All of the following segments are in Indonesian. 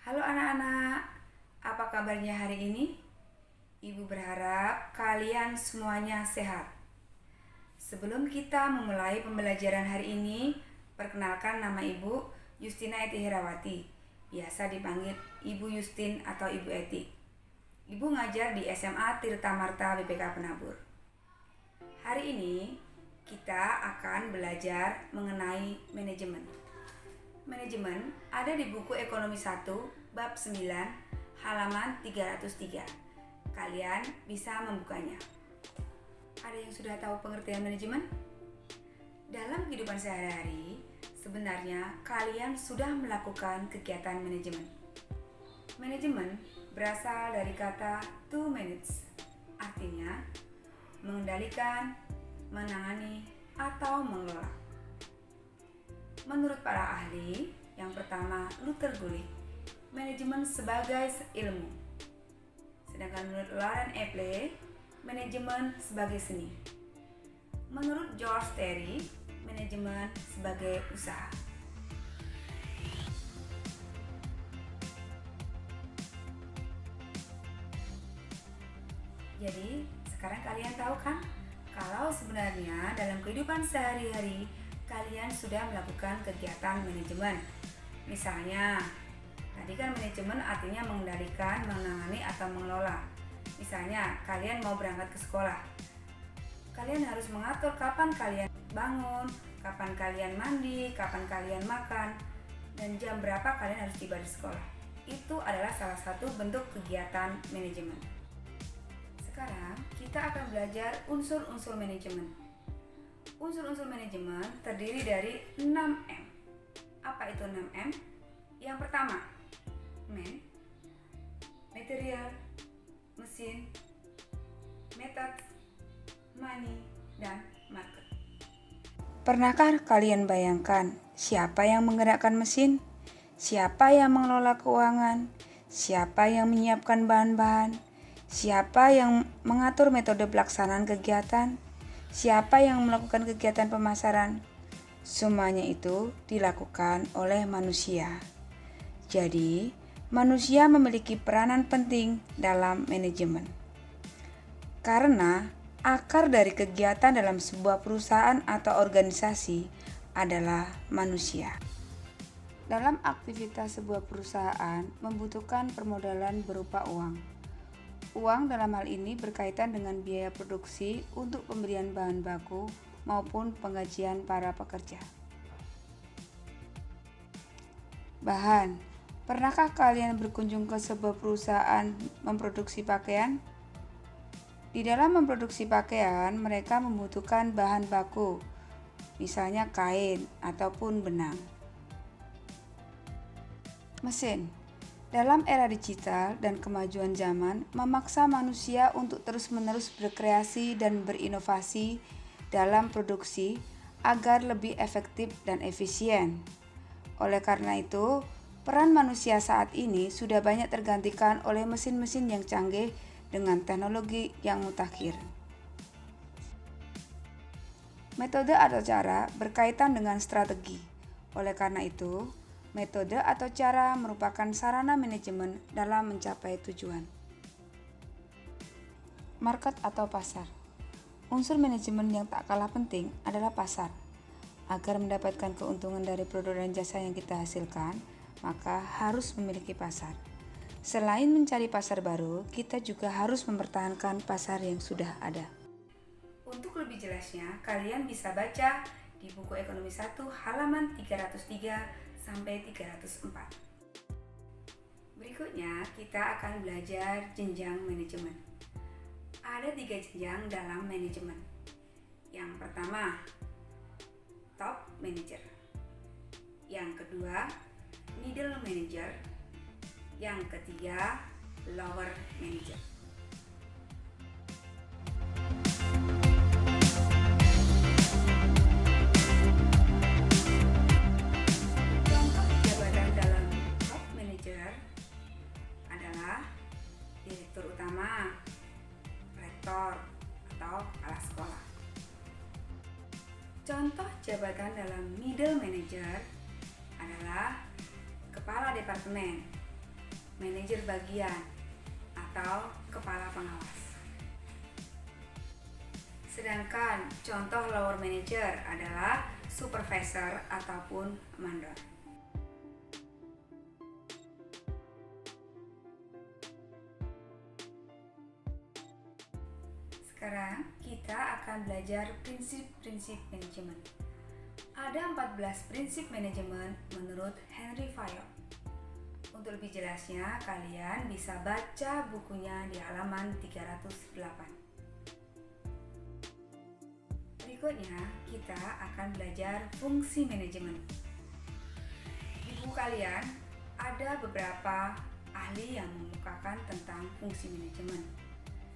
Halo anak-anak, apa kabarnya hari ini? Ibu berharap kalian semuanya sehat. Sebelum kita memulai pembelajaran hari ini, perkenalkan nama Ibu Justina Eti Herawati, biasa dipanggil Ibu Justin atau Ibu Eti. Ibu ngajar di SMA Tirta Marta BPK Penabur. Hari ini kita akan belajar mengenai manajemen. Manajemen ada di buku Ekonomi 1 bab 9 halaman 303. Kalian bisa membukanya. Ada yang sudah tahu pengertian manajemen? Dalam kehidupan sehari-hari, sebenarnya kalian sudah melakukan kegiatan manajemen. Manajemen berasal dari kata to manage, artinya mengendalikan, menangani, atau mengelola. Menurut para ahli, yang pertama Luther Gulick, manajemen sebagai ilmu. Sedangkan menurut Lauren Eple, manajemen sebagai seni. Menurut George Terry, manajemen sebagai usaha. Jadi, sekarang kalian tahu kan? Kalau sebenarnya dalam kehidupan sehari-hari kalian sudah melakukan kegiatan manajemen. Misalnya, tadi kan manajemen artinya mengendalikan, menangani, atau mengelola. Misalnya, kalian mau berangkat ke sekolah. Kalian harus mengatur kapan kalian bangun, kapan kalian mandi, kapan kalian makan, dan jam berapa kalian harus tiba di sekolah. Itu adalah salah satu bentuk kegiatan manajemen. Sekarang, kita akan belajar unsur-unsur manajemen. Unsur-unsur manajemen terdiri dari 6M. Apa itu 6M? Yang pertama, man, material, mesin, method, money, dan market. Pernahkah kalian bayangkan siapa yang menggerakkan mesin? Siapa yang mengelola keuangan? Siapa yang menyiapkan bahan-bahan? Siapa yang mengatur metode pelaksanaan kegiatan? Siapa yang melakukan kegiatan pemasaran? Semuanya itu dilakukan oleh manusia. Jadi, manusia memiliki peranan penting dalam manajemen. Karena akar dari kegiatan dalam sebuah perusahaan atau organisasi adalah manusia. Dalam aktivitas sebuah perusahaan membutuhkan permodalan berupa uang. Uang dalam hal ini berkaitan dengan biaya produksi untuk pembelian bahan baku maupun penggajian para pekerja. Bahan. Pernahkah kalian berkunjung ke sebuah perusahaan memproduksi pakaian? Di dalam memproduksi pakaian, mereka membutuhkan bahan baku, misalnya kain ataupun benang. Mesin. Dalam era digital dan kemajuan zaman memaksa manusia untuk terus-menerus berkreasi dan berinovasi dalam produksi agar lebih efektif dan efisien. Oleh karena itu, peran manusia saat ini sudah banyak tergantikan oleh mesin-mesin yang canggih dengan teknologi yang mutakhir. Metode atau cara berkaitan dengan strategi. Oleh karena itu, metode atau cara merupakan sarana manajemen dalam mencapai tujuan. Market atau pasar. Unsur manajemen yang tak kalah penting adalah pasar. Agar mendapatkan keuntungan dari produk dan jasa yang kita hasilkan, maka harus memiliki pasar. Selain mencari pasar baru, kita juga harus mempertahankan pasar yang sudah ada. Untuk lebih jelasnya, kalian bisa baca di buku Ekonomi 1 halaman 303 sampai 304. Berikutnya kita akan belajar jenjang manajemen. Ada 3 jenjang dalam manajemen. Yang pertama, top manager. Yang kedua, middle manager. Yang ketiga, lower manager. Direktur utama, rektor, atau kepala sekolah. Contoh jabatan dalam middle manager adalah kepala departemen, manajer bagian atau kepala pengawas. Sedangkan contoh lower manager adalah supervisor ataupun mandor. Sekarang kita akan belajar prinsip-prinsip manajemen. Ada 14 prinsip manajemen menurut Henry Fayol. Untuk lebih jelasnya, kalian bisa baca bukunya di halaman 308. Berikutnya, kita akan belajar fungsi manajemen. Di buku kalian ada beberapa ahli yang mengemukakan tentang fungsi manajemen.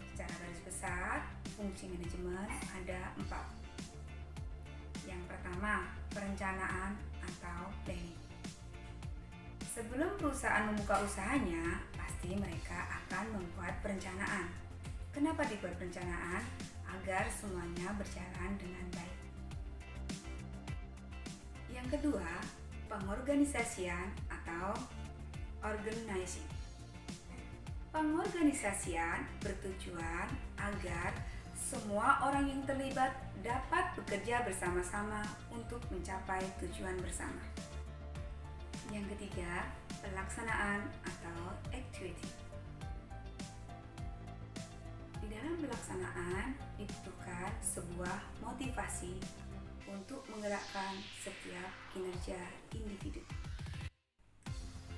Secara garis besar, fungsi manajemen ada 4. Yang pertama, perencanaan atau planning. Sebelum perusahaan membuka usahanya, pasti mereka akan membuat perencanaan. Kenapa dibuat perencanaan? Agar semuanya berjalan dengan baik. Yang kedua, pengorganisasian atau organizing. Pengorganisasian bertujuan agar semua orang yang terlibat dapat bekerja bersama-sama untuk mencapai tujuan bersama. Yang ketiga, pelaksanaan atau activity. Di dalam pelaksanaan dibutuhkan sebuah motivasi untuk menggerakkan setiap kinerja individu.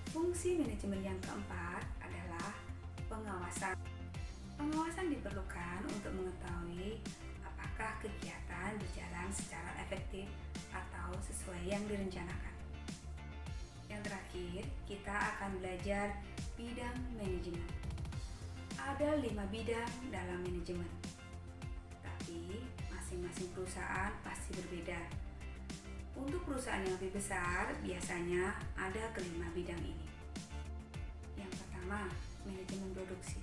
Fungsi manajemen yang keempat adalah pengawasan. Pengawasan diperlukan untuk mengetahui apakah kegiatan berjalan secara efektif atau sesuai yang direncanakan. Yang terakhir, kita akan belajar bidang manajemen. Ada 5 bidang dalam manajemen, tapi masing-masing perusahaan pasti berbeda. Untuk perusahaan yang lebih besar, biasanya ada kelima bidang ini. Yang pertama, manajemen produksi.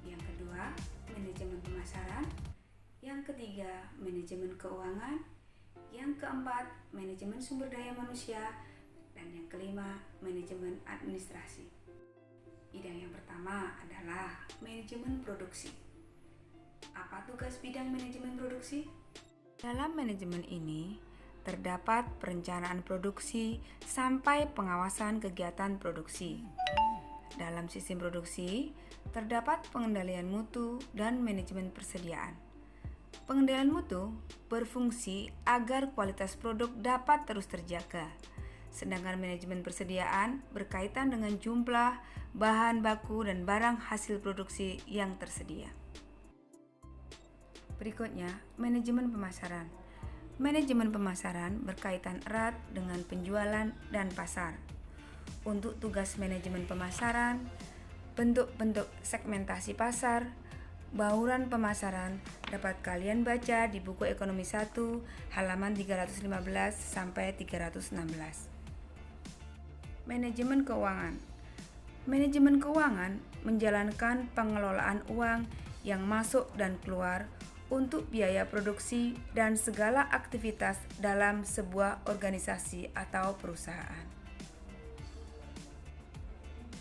Yang kedua, manajemen pemasaran. Yang ketiga, manajemen keuangan. Yang keempat, manajemen sumber daya manusia. Dan yang kelima, manajemen administrasi. Bidang yang pertama adalah manajemen produksi. Apa tugas bidang manajemen produksi? Dalam manajemen ini terdapat perencanaan produksi sampai pengawasan kegiatan produksi. Dalam sistem produksi terdapat pengendalian mutu dan manajemen persediaan. Pengendalian mutu berfungsi agar kualitas produk dapat terus terjaga. Sedangkan manajemen persediaan berkaitan dengan jumlah bahan baku dan barang hasil produksi yang tersedia. Berikutnya, manajemen pemasaran. Manajemen pemasaran berkaitan erat dengan penjualan dan pasar. Untuk tugas manajemen pemasaran, bentuk-bentuk segmentasi pasar, bauran pemasaran dapat kalian baca di buku Ekonomi 1 halaman 315 sampai 316. Manajemen keuangan. Manajemen keuangan menjalankan pengelolaan uang yang masuk dan keluar untuk biaya produksi dan segala aktivitas dalam sebuah organisasi atau perusahaan.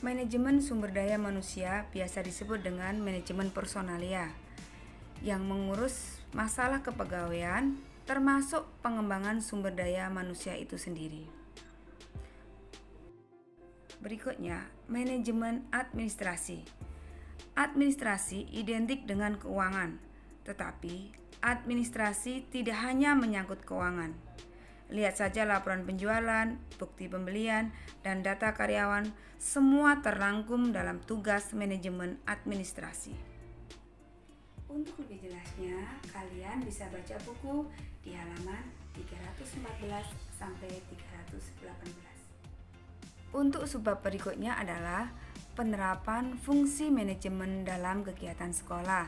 Manajemen sumber daya manusia biasa disebut dengan manajemen personalia yang mengurus masalah kepegawaian termasuk pengembangan sumber daya manusia itu sendiri. Berikutnya, manajemen administrasi. Administrasi identik dengan keuangan, tetapi administrasi tidak hanya menyangkut keuangan. Lihat saja laporan penjualan, bukti pembelian, dan data karyawan, semua terrangkum dalam tugas manajemen administrasi. Untuk lebih jelasnya, kalian bisa baca buku di halaman 314 sampai 318. Untuk subbab berikutnya adalah penerapan fungsi manajemen dalam kegiatan sekolah.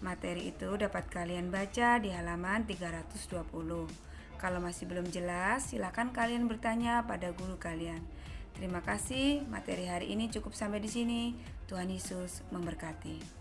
Materi itu dapat kalian baca di halaman 320. Kalau masih belum jelas, silakan kalian bertanya pada guru kalian. Terima kasih, materi hari ini cukup sampai di sini. Tuhan Yesus memberkati.